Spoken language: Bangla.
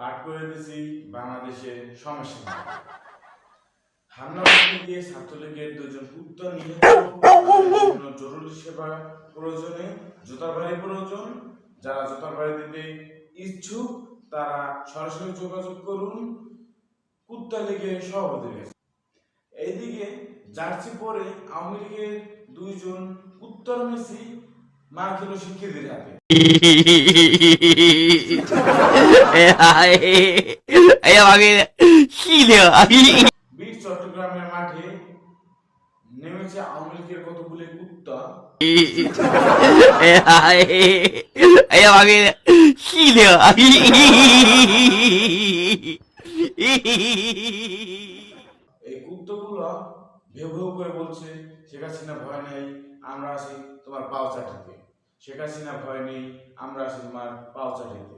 পাঠ করে দিয়েছি বাংলাদেশের সমস্যা। হামলা করতে গিয়ে ছাত্রলীগের দুজন পুত্র নিহত, জরুরি সেবা প্রয়োজনে জুতার বাড়ি প্রয়োজন। যারা জুতার বাড়ি দিতে ইচ্ছুক তারা সরাসরি যোগাযোগ করুন কুত্তা লীগের সভাপতির কাছে। এইদিকে জার্সি পরে আওয়ামী লীগের দুইজন উত্তর মেসি মার খেল শিক্ষিতদের হাতে। বীর চট্টগ্রামের মাঠে নেমেছে আওয়ামী লীগের কতগুলি কুত্তা। এই কুত্তাগুলো ভেউ ভেউ করে বলছে, শেখ হাসিনা ভয় নেই, আমরা আছি তোমার পাও চাটিতে। শেখ হাসিনা ভয় নেই, আমরা আছি তোমার পাও চাটিতে।